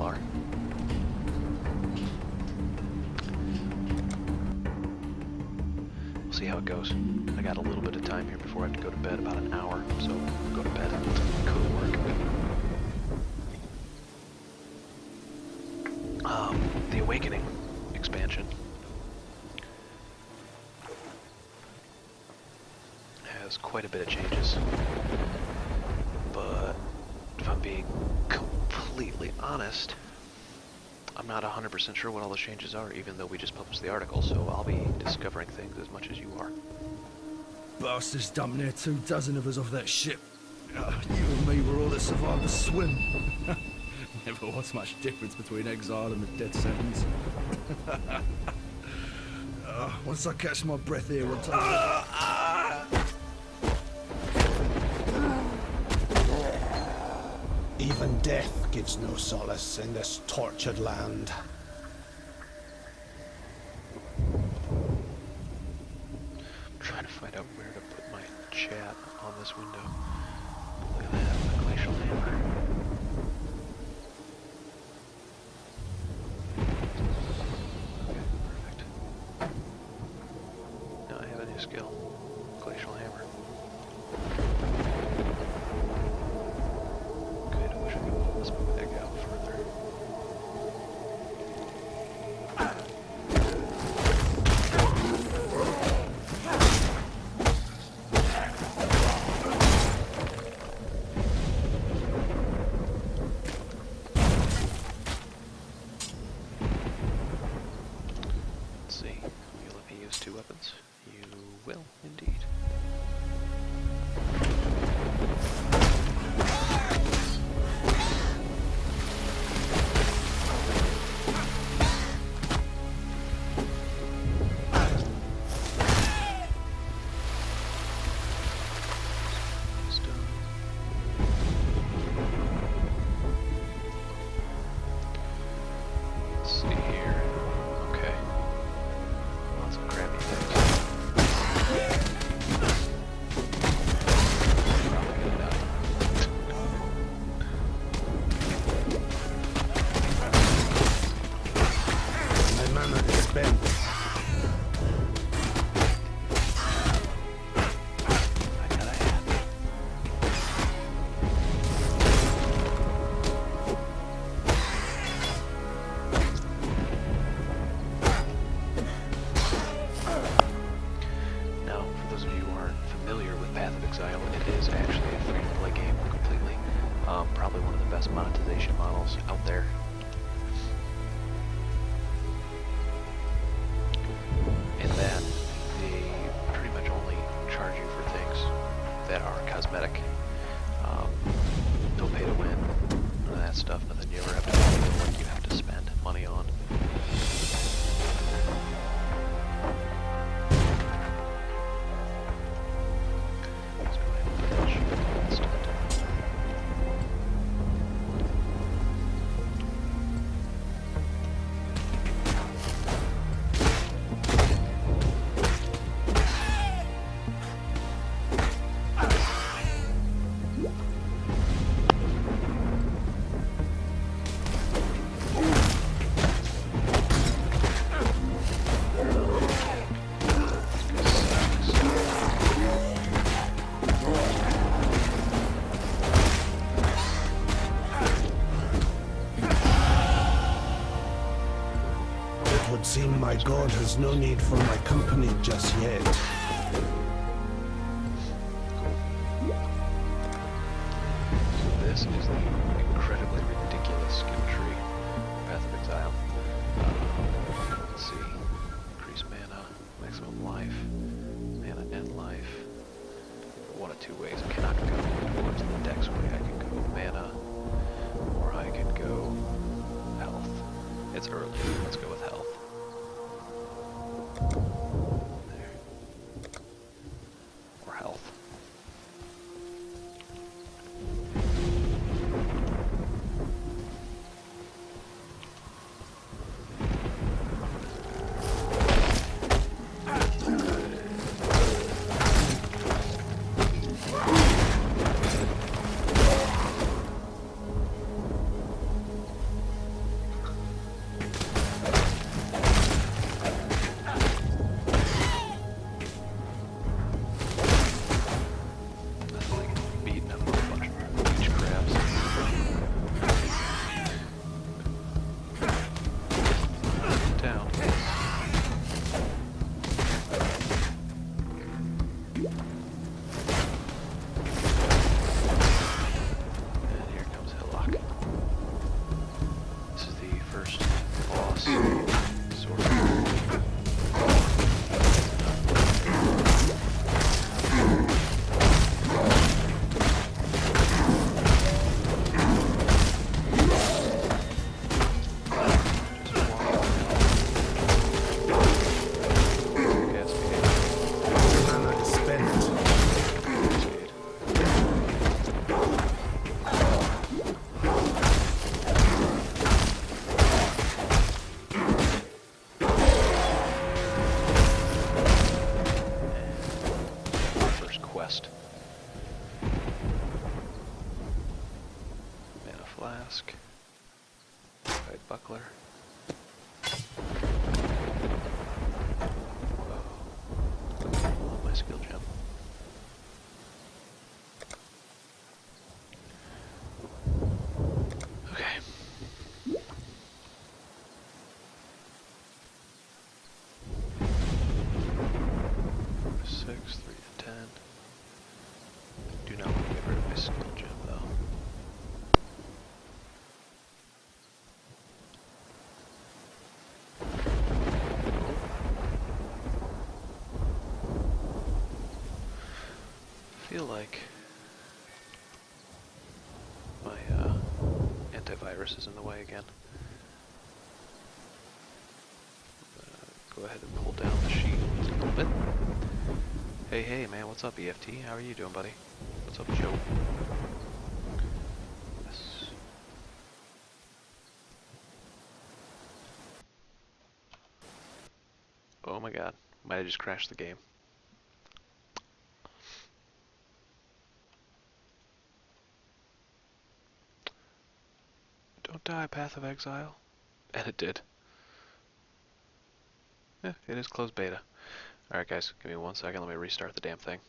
are. We'll see how it goes. I got a little bit of time here before I have to go to bed, about an hour, so I'll go to bed and go to work. The Awakening expansion has quite a bit of changes, but if I'm being completely honest, I'm not 100% sure what all the changes are, even though we just published the article, so I'll be discovering things as much as you are. Bastards dumped near 24 of us off that ship. You and me were all that survived the swim. Never was much difference between exile and the death sentence. Once I catch my breath here, we'll take Even death gives no solace in this tortured land. I'm trying to find out where to put my chat on this window. Look at that, the glacial hammer. Okay, perfect. Now I have a new skill. Glacial hammer. Good, I wish I could pull this back out further. Let's see. Will you let me use 2 weapons? You will, indeed. Let's see here. Okay. Lots of crappy things. Probably gonna die. My mana is spent. I got a hat. Now, for those of you who aren't familiar with Path of Exile, it is actually a free-to-play game completely. Probably one of the best monetization models out there. In that, they pretty much only charge you for things that are cosmetic. No pay to win, none of that stuff, nothing you ever have to do, what you have to spend money on. Let's go ahead and put that shield on instead. It would seem my god has no need for my company just yet. So this is the incredibly ridiculous skill tree, Path of Exile. Let's see, increase mana, maximum life, mana and life. One of 2 ways. I cannot go towards the dex way. I can go mana, or I can go health. It's early. Let's go with health. There. Or health. flask. Right buckler. Whoa. I want my skill gem. Okay. 6, 3 to 10. Do not want to get rid of my skill gem though. I feel like my antivirus is in the way again. Go ahead and pull down the sheet a little bit. Hey man, what's up EFT? How are you doing, buddy? What's up, Joe? Yes. Oh my god, might have just crashed the game. Don't die, Path of Exile. And it did. Yeah, it is closed beta. Alright guys, give me 1 second, let me restart the damn thing.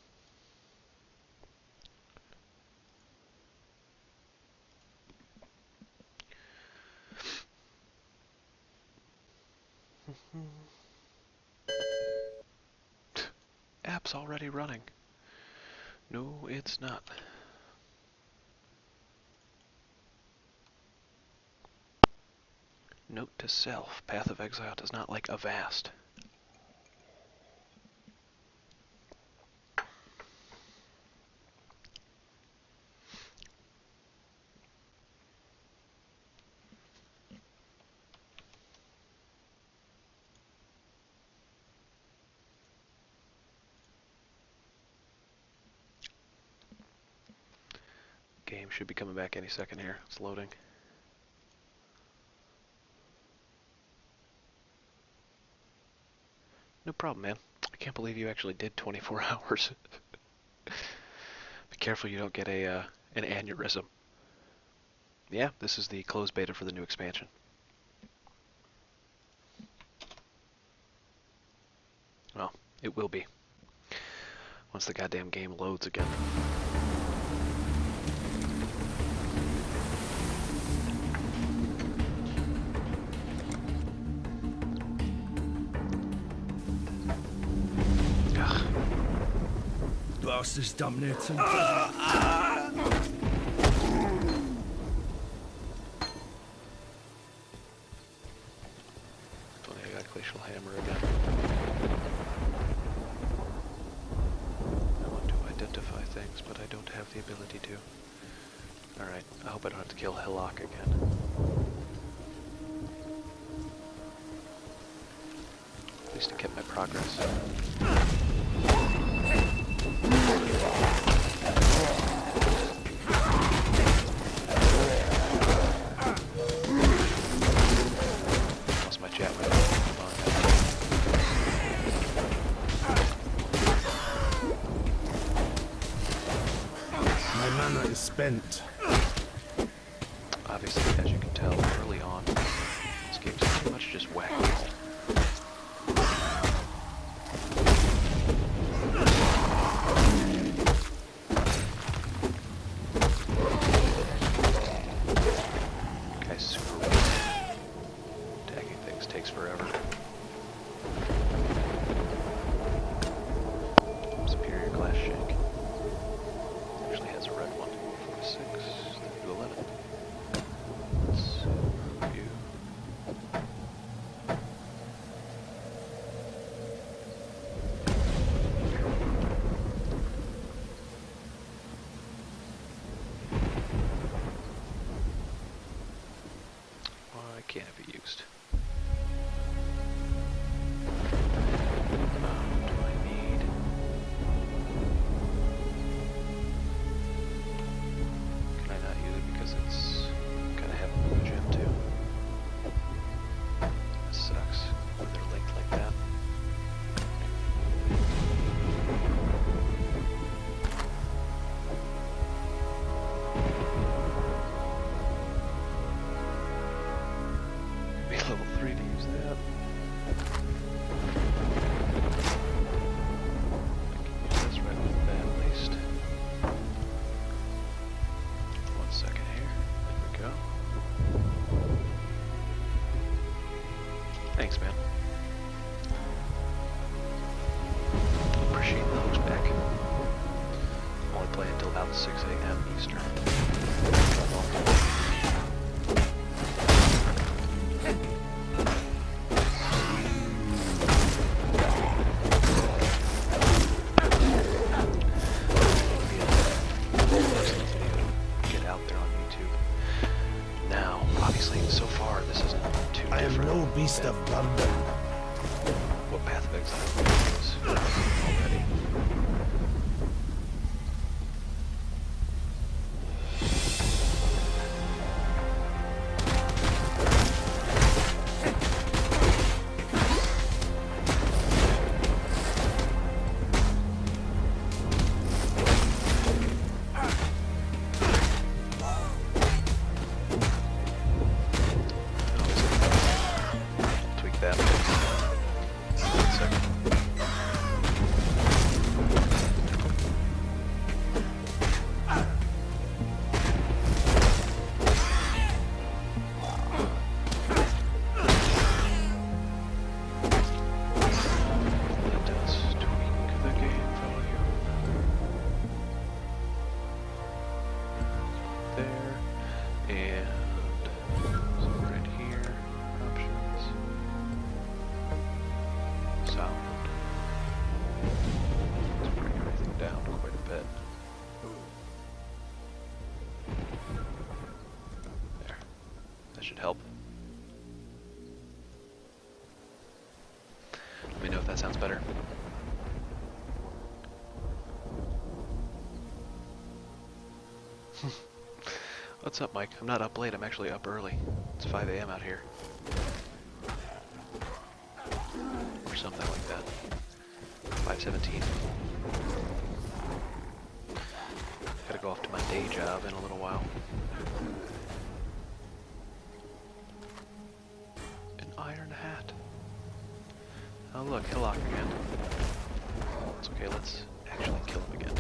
App's already running. No, it's not. Note to self, Path of Exile does not like Avast. Game should be coming back any second here. It's loading. No problem, man. I can't believe you actually did 24 hours. Be careful you don't get an aneurysm. Yeah, this is the closed beta for the new expansion. Well, it will be. Once the goddamn game loads again. Ugh. Bastards dumped near to... Funny, I got glacial hammer again. I want to identify things, but I don't have the ability to. Alright, I hope I don't have to kill Hillock again. At least I kept my progress. Lost my chat window. My mana is spent. Obviously, as you can tell early on, this game's pretty much just whack roll. Guy's super weak. Tagging things takes forever. Superior glass shank. Actually has a red one. 46 to 11. Let's review. Why can't it be used? What do I need? Can I not use it because it's kind of having a gem too? That sucks when they're linked like that. up. I can use this right off the bat at least. 1 second here. There we go. Thanks, man. Appreciate the hooks back. Only play until about 6 a.m. Eastern. Get out there on YouTube. Now, obviously, so far this isn't too I am different no beast than of burden. what Path of Exile is already. Tweak that. 1 second. That does tweak the game volume. There. And so right here, options, sound. Let's bring everything down quite a bit. There. That should help. Let me know if that sounds better. What's up, Mike? I'm not up late, I'm actually up early. It's 5 a.m. out here. Or something like that. 5:17. Gotta go off to my day job in a little while. An iron hat. Oh look, Hillock again. It's okay, let's actually kill him again.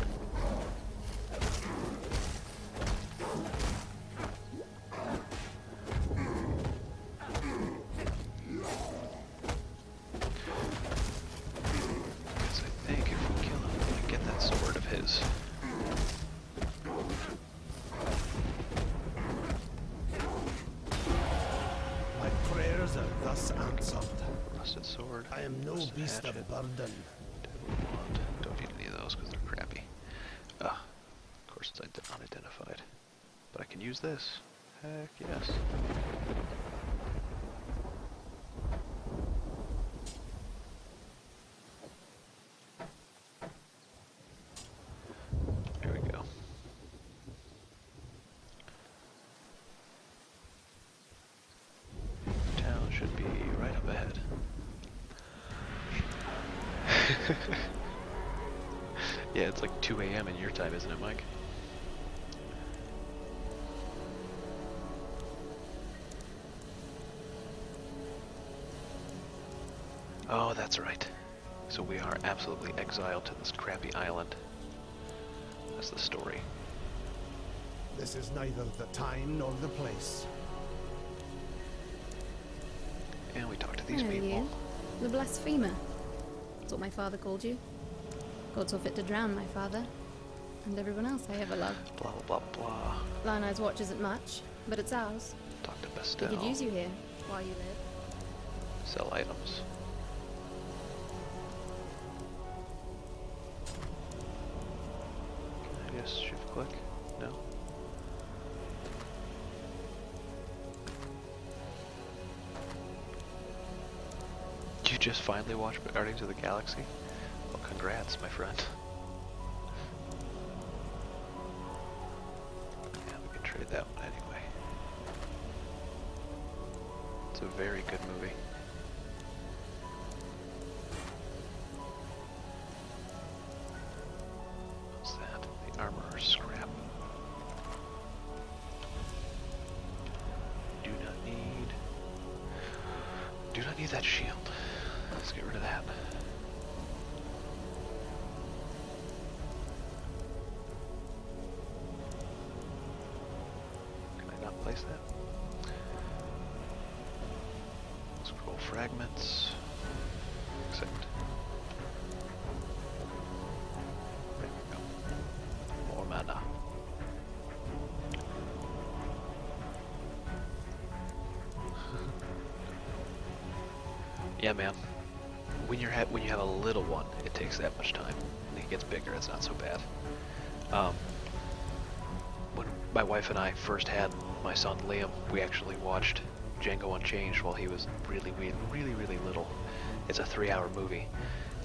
Because I think if we kill him, we get that sword of his. My prayers are thus answered. Rusted sword. I am no rusted beast hatchet, of burden. deadly wand. Don't need any of those because they're crappy. Ah, of course it's unidentified. But I can use this. Heck yes. There we go. Town should be right up ahead. Yeah, it's like 2 a.m. in your time, isn't it, Mike? Oh, that's right. So we are absolutely exiled to this crappy island. That's the story. This is neither the time nor the place. And we talk to these Hello, people. you. The blasphemer. That's what my father called you. God saw fit to drown my father. And everyone else I ever loved. Blah, blah, blah, blah. Lionel's watch isn't much, but it's ours. Talk to We Bestel. could use you here, while you live. Sell items. Can I just shift click? No? You just finally watched Guardians of the Galaxy? Well, congrats, my friend. Yeah, we can trade that one anyway. It's a very good movie. What's that? The armor scrap. Do not I need that shield. Let's get rid of that. Can I not place that? Scroll fragments. Accept. There we go. More mana. Yeah, man. When you have a little one, it takes that much time. When it gets bigger, it's not so bad. When my wife and I first had my son Liam, we actually watched Django Unchained while he was really little. It's a 3-hour movie.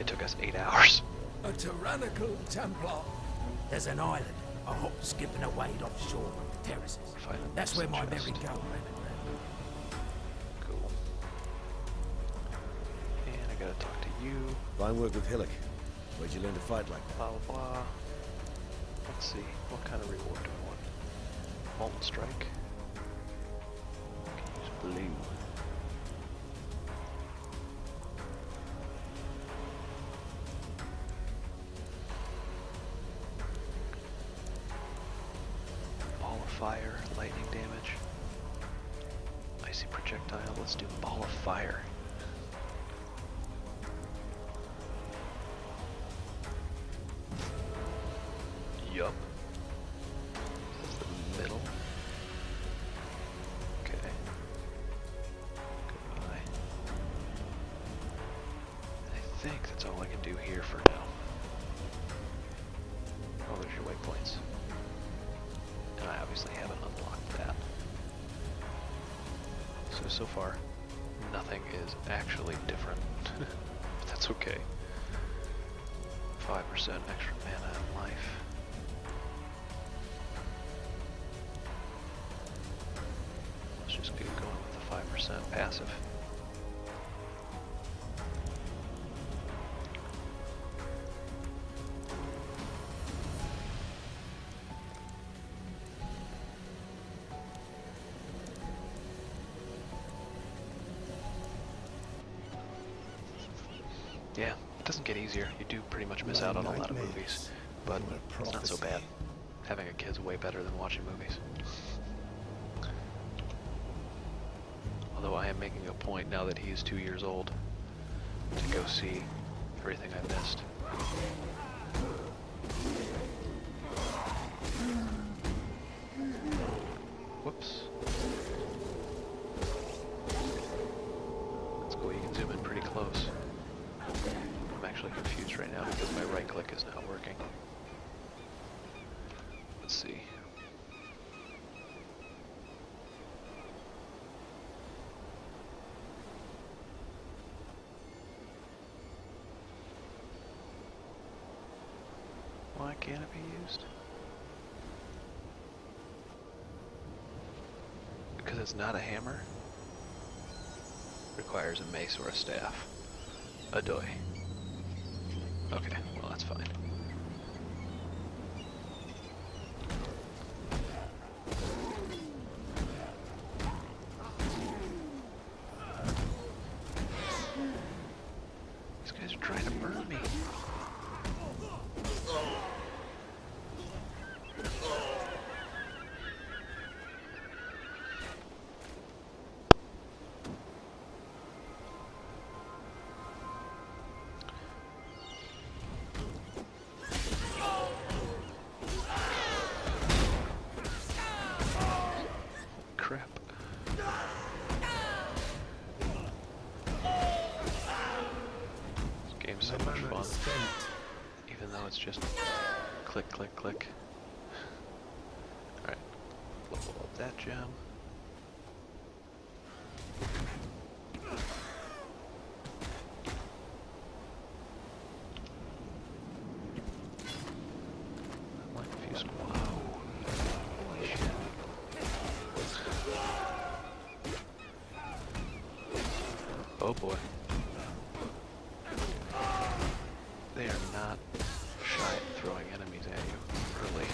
It took us 8 hours. A tyrannical Templar. There's an island, a hop, skip, and a wade offshore with the terraces. That's where my merry go round. Cool. And I gotta talk to you. Fine work with Hillock. Where'd you learn to fight like that? Blah blah blah. Let's see. What kind of reward do I want? Molten Strike. Use blue. Ball of Fire, lightning damage. Icy projectile. Let's do Ball of Fire. Yup. That's the middle. Okay. Goodbye. I think that's all I can do here for now. Oh, there's your waypoints. And I obviously haven't unlocked that. So far, nothing is actually different. But that's okay. 5% extra mana and life. Let's just keep going with the 5% passive. Yeah, it doesn't get easier. You do pretty much miss out on a lot of movies, but it's not so bad. Having a kid's way better than watching movies. Although I am making a point now that he's 2 years old to go see everything I missed. Whoops. That's cool, you can zoom in pretty close. I'm actually confused right now because my right click is not working. Let's see. Why can't it be used? Because it's not a hammer? Requires a mace or a staff. A doy. Okay, well that's fine. These guys are trying to burn me. Crap. This game's so much fun. Even though it's just click, click, click. Alright. Level up that gem. I'm like confused. Wow. Holy shit. Oh boy. They are not shy at throwing enemies at you early.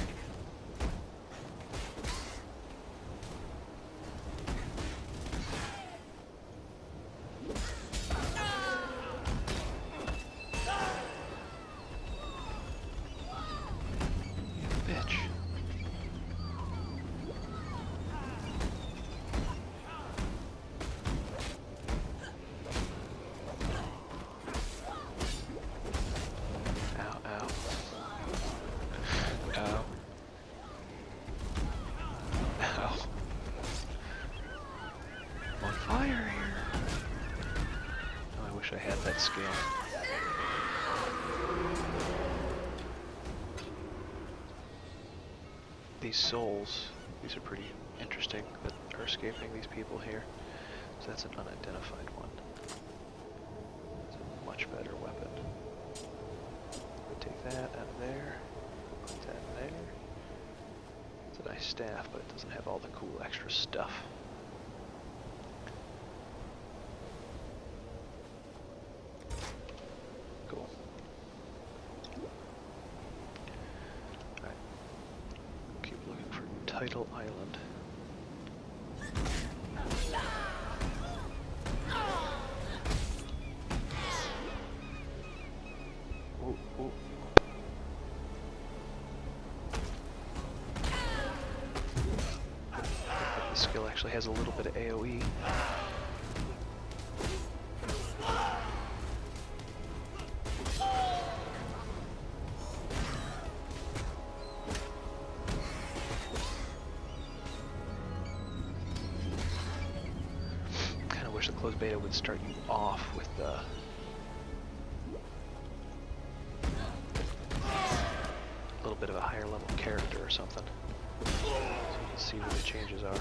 fire here. Oh, I wish I had that skill. These souls, these are pretty interesting that are escaping these people here. So that's an unidentified one. It's a much better weapon. Take that out of there. Put that in there. It's a nice staff, but it doesn't have all the cool extra stuff. Cool. Alright. Keep looking for Tidal Island. Ooh, ooh. The skill actually has a little bit of AoE. Kinda wish the closed beta would start you off with the little bit of a higher level character or something, so you can see what the changes are.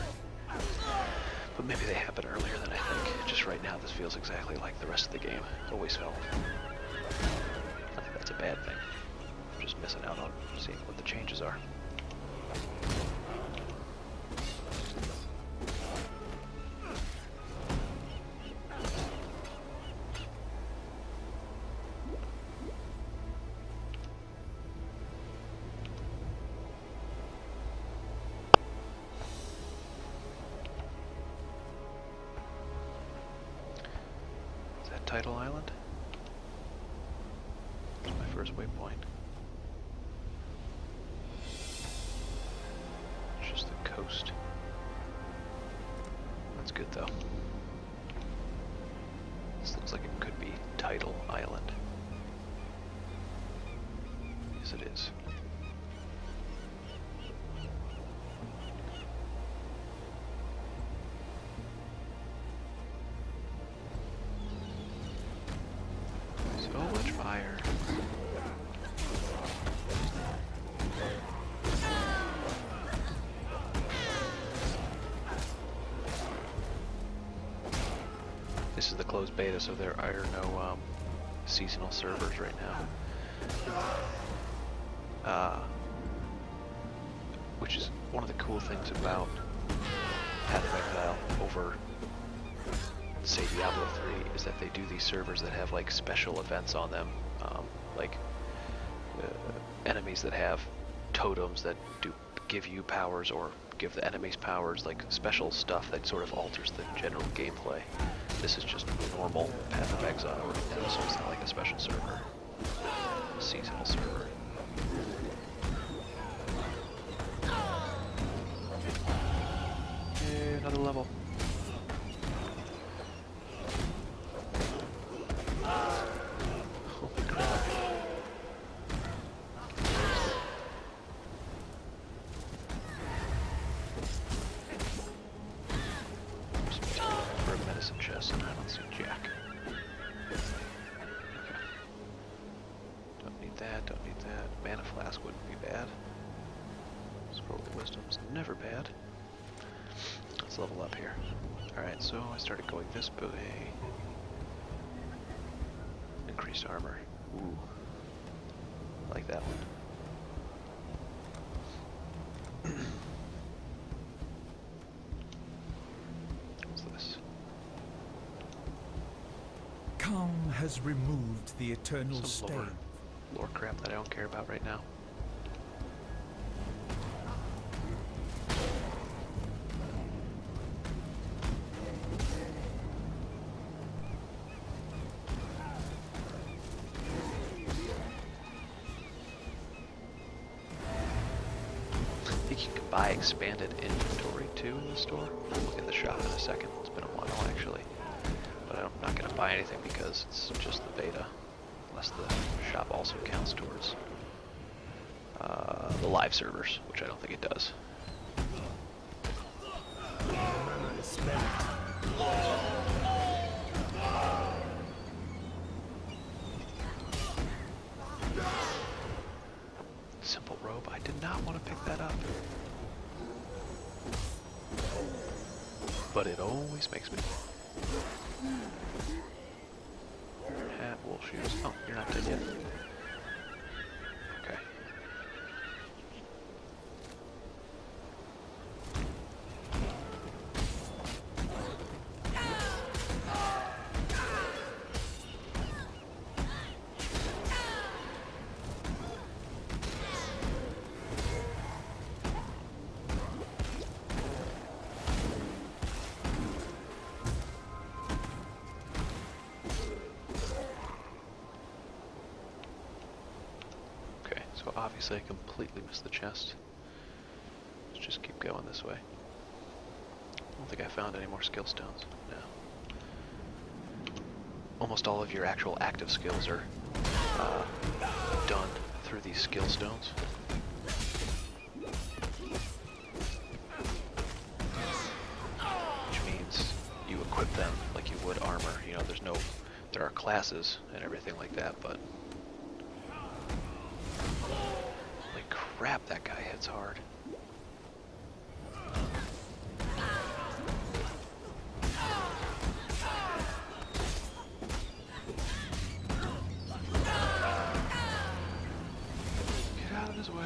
But maybe they happen earlier than I think. Just right now, this feels exactly like the rest of the game always felt. I think that's a bad thing. I'm just missing out on seeing what the changes are. Tidal Island. That's my first waypoint. It's just the coast. That's good though. This looks like it could be Tidal Island. Yes, it is. So much fire. This is the closed beta, so there are no seasonal servers right now. Which is one of the cool things about Path of Exile over, say, Diablo 3, is that they do these servers that have like special events on them, like enemies that have totems that do give you powers or give the enemies powers, like special stuff that sort of alters the general gameplay. This is just normal Path of Exile right now, so it's not like a special server, a seasonal server. Yay, another level. Holy crap. Just for a medicine chest, and I don't see jack. Okay. Don't need that, don't need that. Mana flask wouldn't be bad. Scroll of Wisdom's never bad. Let's level up here. Alright, so I started going this way. Increased armor. Ooh. I like that one. What's this? Calm has removed the eternal Some stain. lore crap that I don't care about right now. I think you can buy expanded inventory too in the store. I'll look in the shop in a second. It's been a while actually. But I'm not going to buy anything because it's just the beta. Unless the shop also counts towards the live servers, which I don't think it does. Mana is spent. but it always makes me. Hat, wool shoes. Oh, you're not dead yet. Okay. So obviously I completely missed the chest. Let's just keep going this way. I don't think I found any more skill stones. No. Almost all of your actual active skills are done through these skill stones. Which means you equip them like you would armor. You know, there are classes and everything like that, but crap, that guy hits hard. Get out of his way.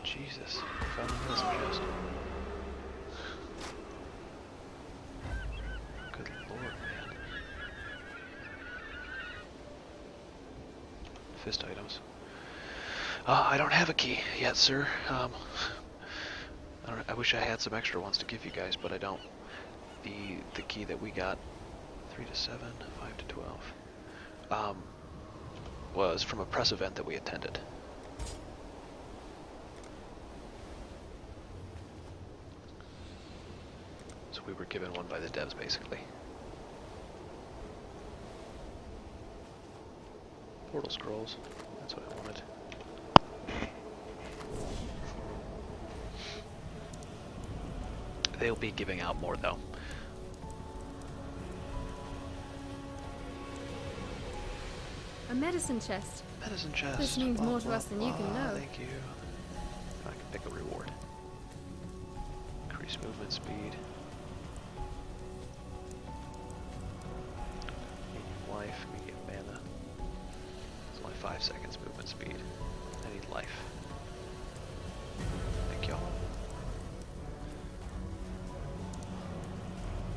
Jesus, found the medicine chest. Fist items. I don't have a key yet, sir. I wish I had some extra ones to give you guys, but I don't. The key that we got, 3 to 7, 5 to 12, was from a press event that we attended. So we were given one by the devs, basically. Portal scrolls. That's what I wanted. They'll be giving out more though. A medicine chest. Medicine chest. This means more to us than you can know. Thank you. I can pick a reward. Increase movement speed. Medium life, medium mana. 5 seconds movement speed. I need life. Thank y'all.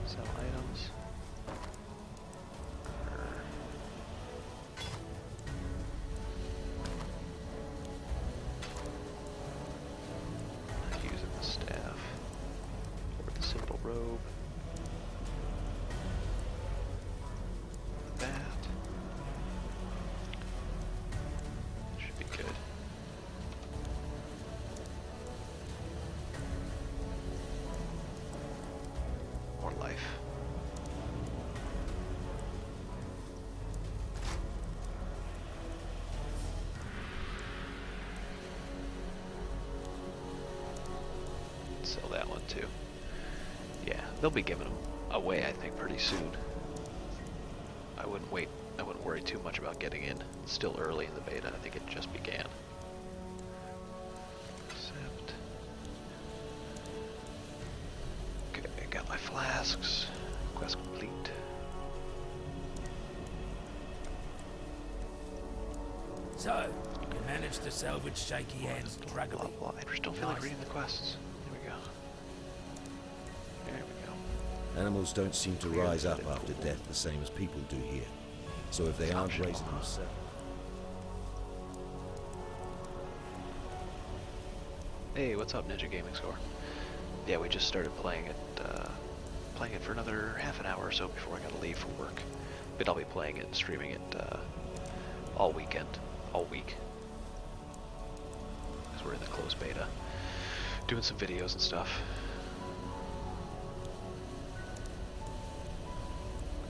Sell items. Not using the staff. Or the simple robe. That. Good. More life. Sell that one too. Yeah, they'll be giving them away, I think, pretty soon. I wouldn't wait. I wouldn't worry too much about getting in. It's still early in the beta. I think it just began. Accept. Okay, I got my flasks. Quest complete. So, you managed to salvage Shaky Hand's Draggly. I just don't feel like reading the quests. Here we go. There we go. Animals don't seem to rise up after death the same as people do here. So if they aren't raising themselves... Hey, what's up, Ninja Gaming Score? Yeah, we just started playing it for another half an hour or so before I gotta leave for work. But I'll be playing it and streaming it all weekend, all week. Because we're in the closed beta, doing some videos and stuff.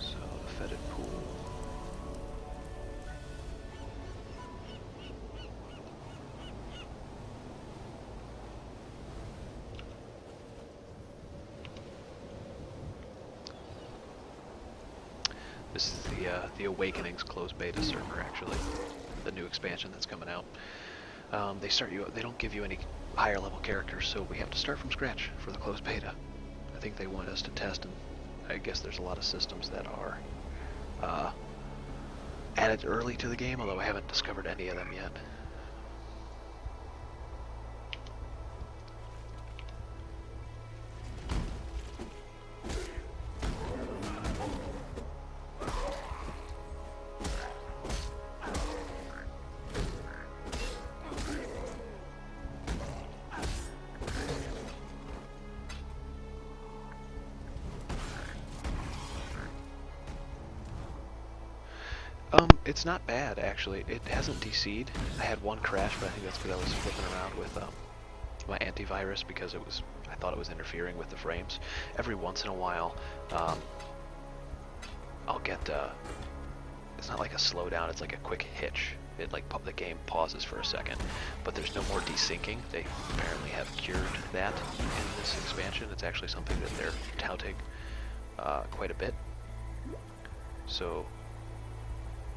So, the fetid pool. This is the Awakenings closed beta server, actually. the new expansion that's coming out. They don't give you any higher level characters, so we have to start from scratch for the closed beta. I think they want us to test, and I guess there's a lot of systems that are added early to the game, although I haven't discovered any of them yet. It's not bad, actually. It hasn't DC'd. I had one crash, but I think that's because I was flipping around with my antivirus because I thought it was interfering with the frames. Every once in a while, I'll get, it's not like a slowdown, it's like a quick hitch. The game pauses for a second, but there's no more desyncing. They apparently have cured that in this expansion. It's actually something that they're touting quite a bit. So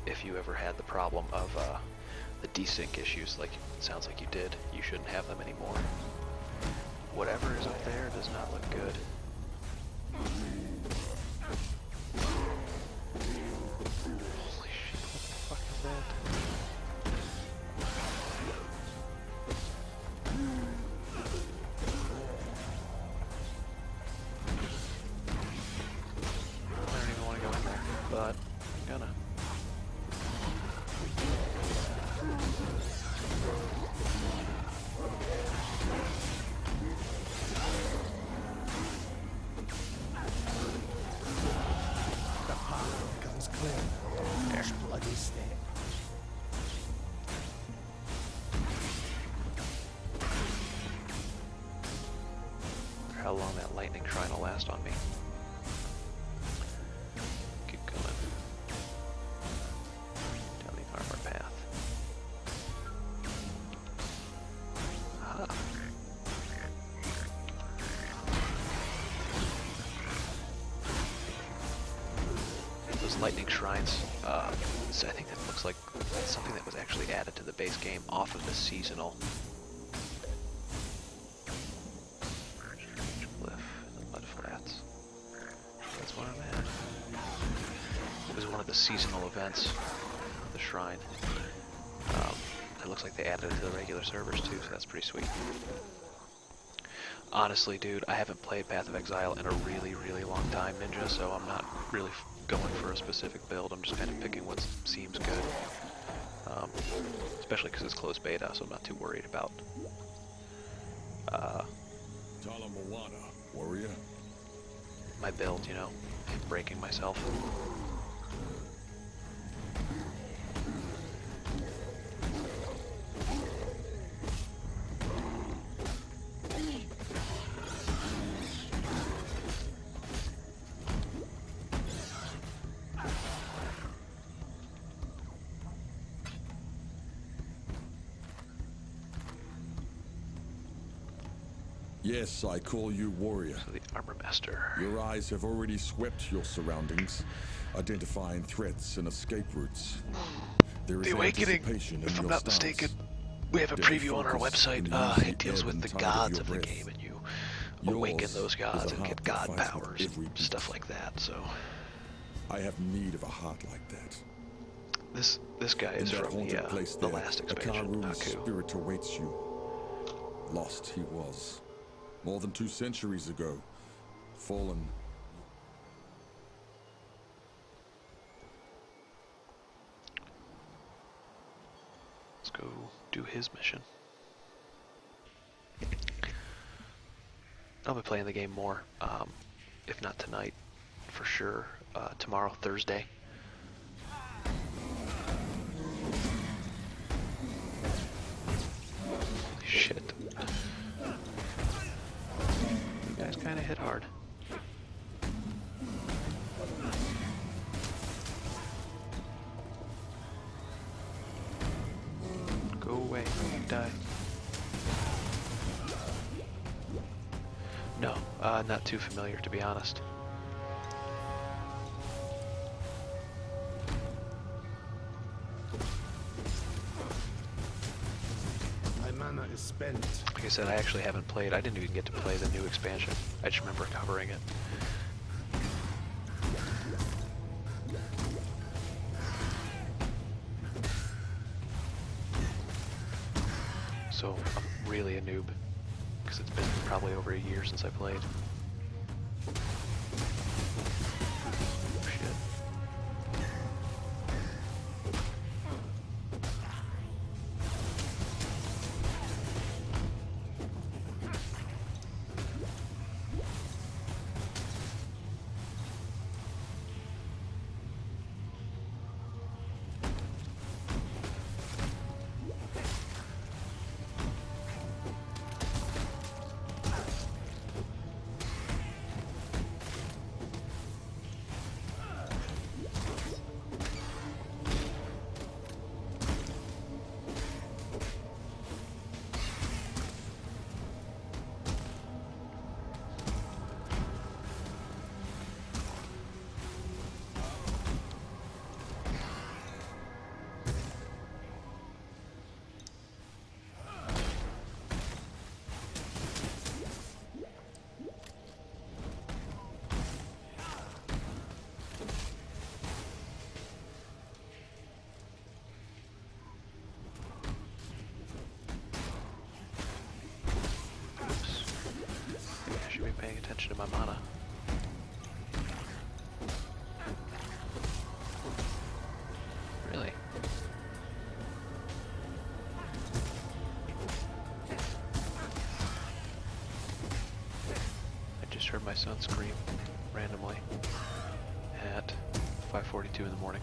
if you ever had the problem of the desync issues, like it sounds like you did, you shouldn't have them anymore. Whatever is up there does not look good. Holy shit, what the fuck is that? I don't even want to go in there, but I'm gonna. How long that lightning shrine will last on me. Keep going. Down the armor path. Aha. Those lightning shrines, so I think that looks like something that was actually added to the base game off of the seasonal seasonal events of the shrine. It looks like they added it to the regular servers too, so that's pretty sweet. Honestly, dude, I haven't played Path of Exile in a really, really long time, Ninja, so I'm not really going for a specific build. I'm just kind of picking what seems good. Especially because it's closed beta, so I'm not too worried about warrior. My build, you know, breaking myself. Yes, I call you warrior. So the armor master. Your eyes have already swept your surroundings, identifying threats and escape routes. There is the Awakening, anticipation in if I'm your not stance. mistaken, we have a Daily preview on our focus website. and use It deals the with ebb the and tide gods of of your the breath. game, and you Yours awaken those is gods a and heart get that god fights with powers every and beat. stuff like that. So I have need of a heart like that. this guy In is that from haunted place the there, last expansion. Akaru's Aku. spirit awaits you. Lost he was. More than 2 centuries ago. Fallen. Let's go do his mission. I'll be playing the game more, if not tonight, for sure. Tomorrow, Thursday. Holy shit. You guys kind of hit hard. Go away, die. No, not too familiar, to be honest. is spent. Like I said, I actually haven't played. I didn't even get to play the new expansion. I just remember covering it. So I'm really a noob, because it's been probably over a year since I played. Shit. Paying attention to my mana. Really? I just heard my son scream randomly at 5:42 in the morning.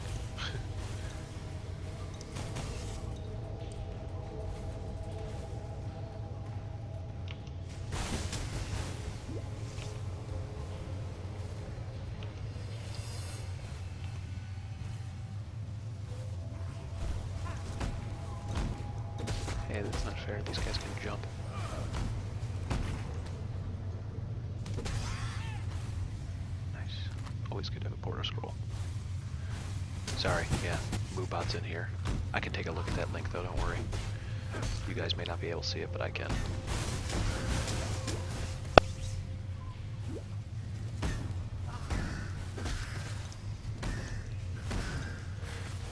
Hey, that's not fair. These guys can jump. Nice. Always good to have a border scroll. Sorry, yeah, Moobot's in here. I can take a look at that link though, don't worry. You guys may not be able to see it, but I can.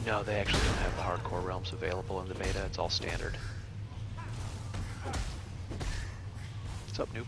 No, they actually don't have the hardcore realms available in the beta. It's all standard. What's up, noob?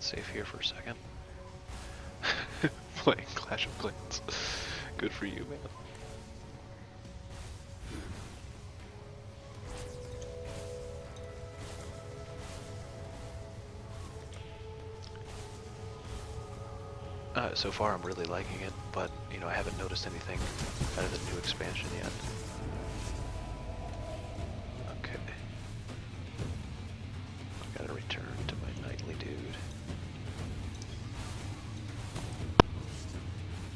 Safe here for a second. Playing Clash of Clans. Good for you, man. So far I'm really liking it, but you know, I haven't noticed anything out of the new expansion yet. Okay. I gotta return to my nightly dude.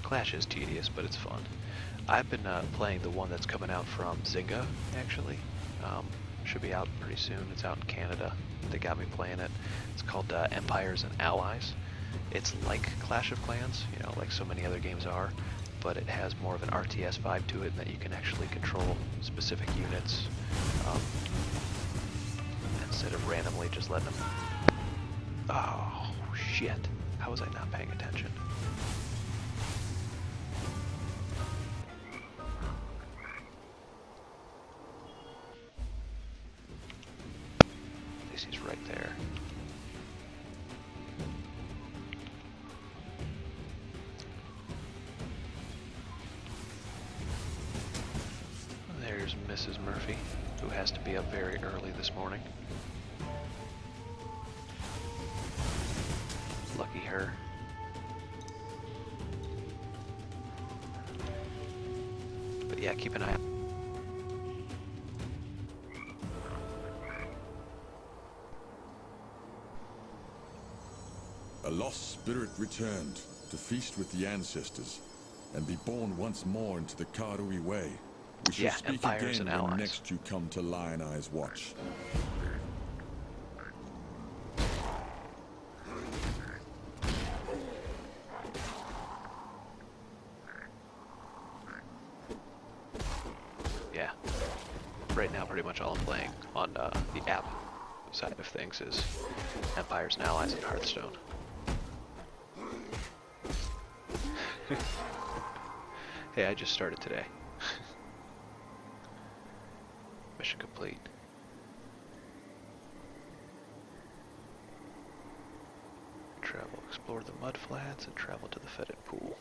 Clash is tedious, but it's fun. I've been playing the one that's coming out from Zynga, actually. Should be out pretty soon. It's out in Canada. They got me playing it. It's called Empires and Allies. It's like Clash of Clans, you know, like so many other games are, but it has more of an RTS vibe to it in that you can actually control specific units instead of randomly just letting them... Oh, shit. How was I not paying attention? He's right there. There's Mrs. Murphy, who has to be up very early this morning. yeah, keep an eye out. A lost spirit returned to feast with the ancestors and be born once more into the Karui way. We shall speak empires again and when allies. next you come to Lion Eye's watch. Yeah. Right now, pretty much all I'm playing on the app side of things is Empires and Allies and Hearthstone. Hey, I just started today. Mission complete. Travel, explore the mud flats, and travel to the fetid pool.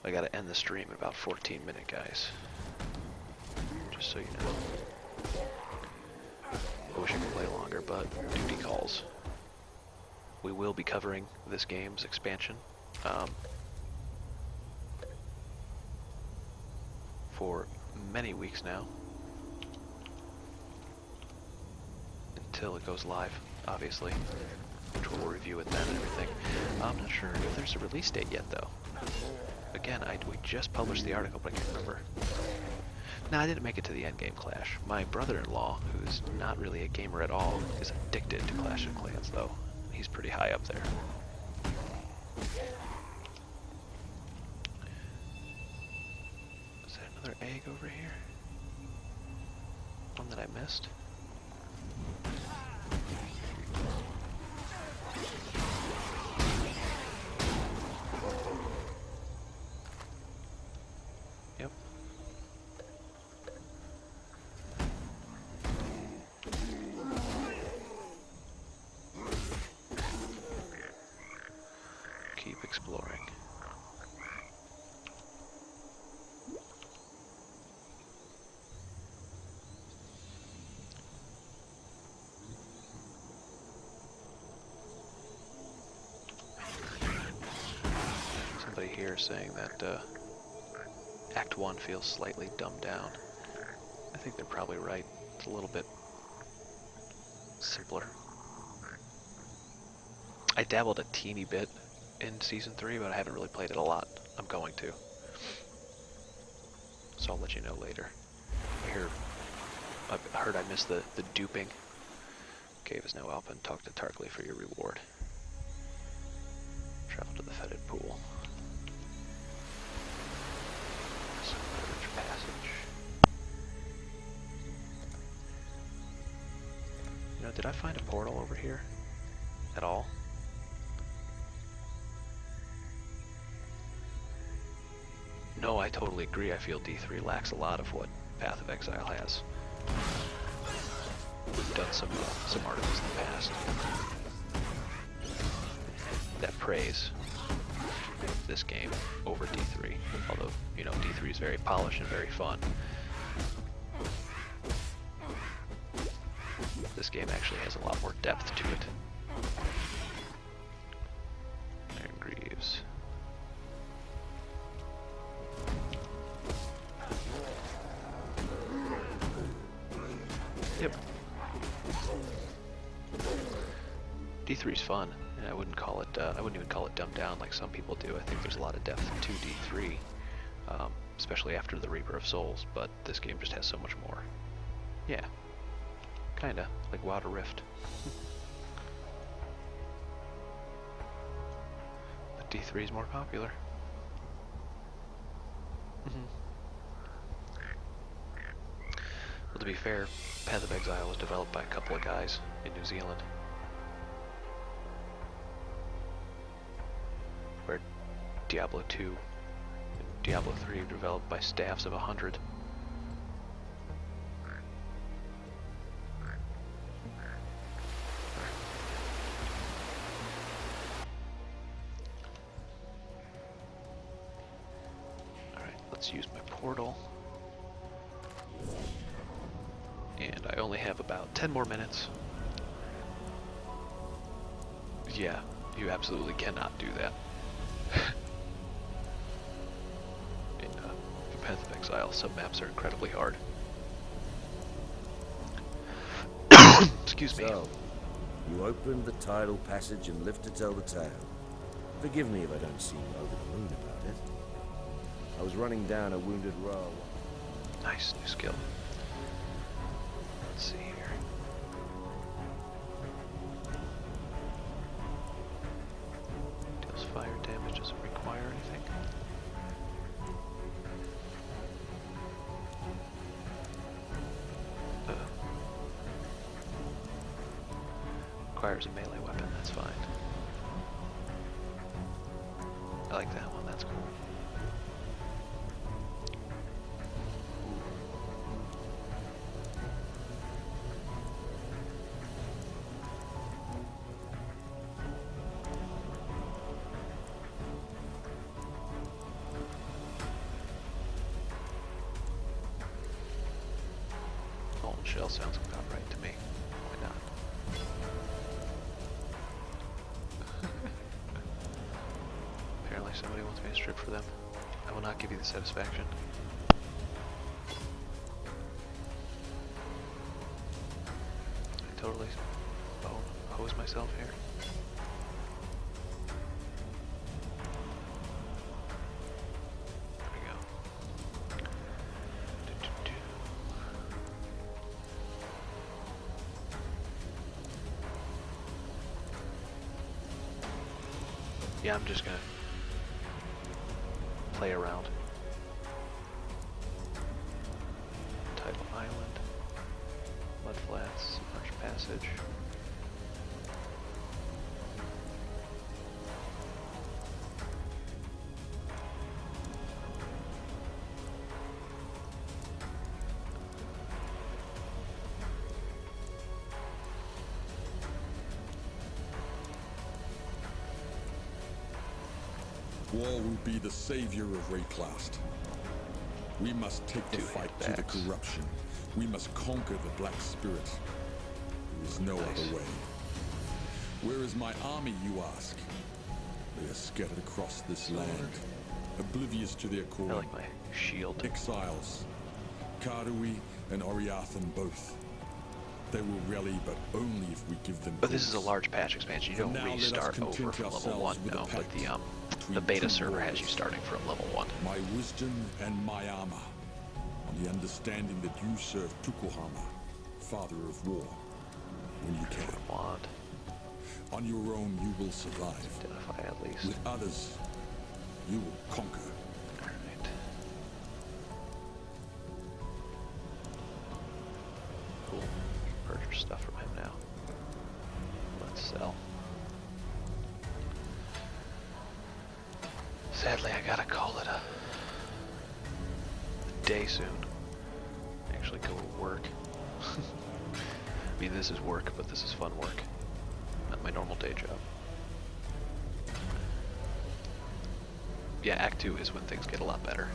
I gotta end the stream in about 14 minutes, guys. Just so you know. I wish I could play longer, but duty calls. We will be covering this game's expansion for many weeks now, until it goes live, obviously, which we'll review it then and everything. I'm not sure if there's a release date yet, though. Again, we just published the article, but I can't remember. No, I didn't make it to the endgame Clash. My brother-in-law, who's not really a gamer at all, is addicted to Clash of Clans, though. He's pretty high up there. Is that another egg over here? One that I missed? Yep. Keep exploring. Somebody here saying that Act 1 feels slightly dumbed down. I think they're probably right. It's a little bit simpler. I dabbled a teeny bit in Season 3, but I haven't really played it a lot. I'm going to. So I'll let you know later. I've heard I missed the duping. Cave is now open. Talk to Tarkley for your reward. Travel to the fetid pool. Storage passage. You know, did I find a portal over here at all? No, I totally agree. I feel D3 lacks a lot of what Path of Exile has. We've done some articles in the past that praise this game over D3. Although, you know, D3 is very polished and very fun. This game actually has a lot more depth to it. Iron Greaves. Yep. D3's fun, and I wouldn't call it. I wouldn't even call it dumbed down like some people do. I think there's a lot of depth to D3, especially after the Reaper of Souls. But this game just has so much more. Yeah, kinda like WoW to Rift. But D3 is more popular. Well, to be fair, Path of Exile was developed by a couple of guys in New Zealand. Where Diablo 2 and Diablo 3 were developed by staffs of 100. Alright, let's use my portal. And I only have about 10 more minutes. Yeah, you absolutely cannot do that. In Path of Exile. Some maps are incredibly hard. Excuse me. So, you opened the tidal passage and lived to tell the tale. Forgive me if I don't seem over the moon about it. I was running down a wounded row. Nice, new skill. Let's see here. Deals fire damage, doesn't require anything. Requires a melee weapon, that's fine. I like that one, that's cool. Molten shell sounds about right to me. Why not? Apparently somebody wants me to strip for them. I will not give you the satisfaction. I totally hose myself here. There we go. Yeah, I'm just gonna play around. Tidal Island, Mud Flats, Arch Passage. War will be the savior of Rayclast. We must take the fight to the corruption. We must conquer the Black Spirit. There is no other way. Where is my army, you ask? They are scattered across this land, oblivious to their I calling. like my shield. Exiles, Karui and Oriathan both. They will rally, but only if we give them. But this is a large patch expansion. You don't restart over from level 1, no, but the beta server has you starting from level 1. My wisdom and my armor, on the understanding that you serve Tukuhama, father of war, when you can. Want. On your own, you will survive. Identify at least. With others, you will conquer. Alright. Cool. Purchase stuff from him now. Let's sell. Sadly, I gotta call it a day soon. Actually go to work. I mean, this is work, but this is fun work. Not my normal day job. Yeah, Act 2 is when things get a lot better.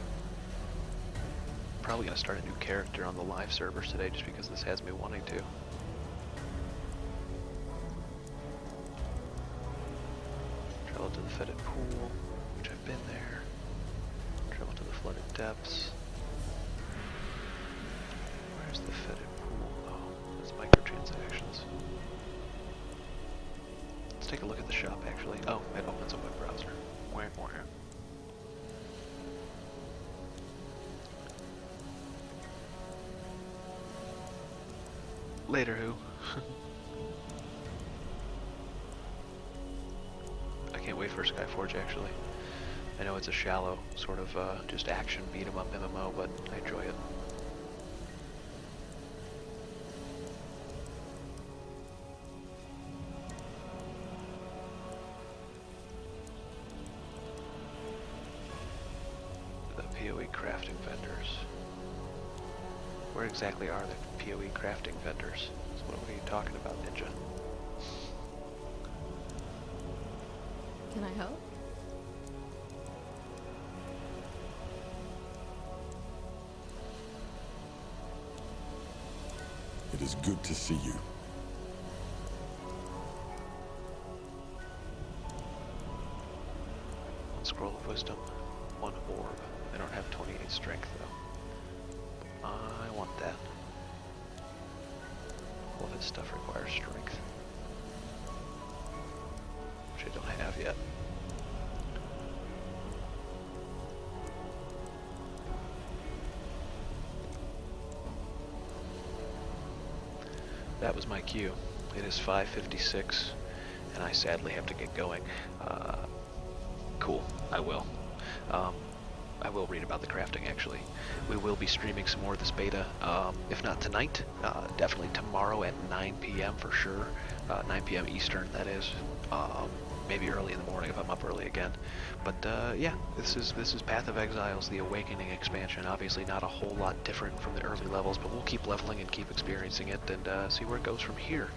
Probably gonna start a new character on the live servers today just because this has me wanting to. Travel to the fetid pool, which I've been there. Travel to the flooded depths. Where's the fetid pool? Oh, that's microtransactions. Let's take a look at the shop actually. Oh, it opens a web browser. Where? Later, who? I can't wait for Skyforge actually. I know it's a shallow sort of just action beat 'em up MMO, but I enjoy it. The PoE crafting vendors. Where exactly are the PoE crafting vendors? So what are you talking about, Ninja? Can I help? It is good to see you. One scroll of wisdom, one orb. They don't have 28 strength though. I want that. All of its stuff requires strength, which I don't have yet. That was my cue. It is 5:56, and I sadly have to get going. Cool, I will. I will read about the crafting, actually. We will be streaming some more of this beta, if not tonight, definitely tomorrow at 9 p.m. for sure. 9 p.m. Eastern, that is. Maybe early in the morning if I'm up early again. But yeah, this is Path of Exile's The Awakening expansion. Obviously not a whole lot different from the early levels, but we'll keep leveling and keep experiencing it and see where it goes from here.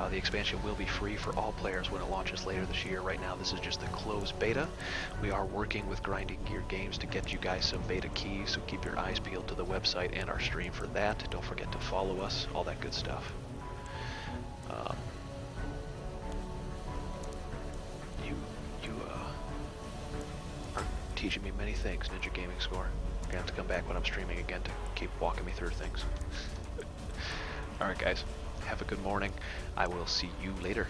The expansion will be free for all players when it launches later this year. Right now this is just the closed beta. We are working with Grinding Gear Games to get you guys some beta keys, so keep your eyes peeled to the website and our stream for that. Don't forget to follow us, all that good stuff. Teaching me many things, Ninja Gaming Score. You're gonna have to come back when I'm streaming again to keep walking me through things. Alright guys, have a good morning. I will see you later.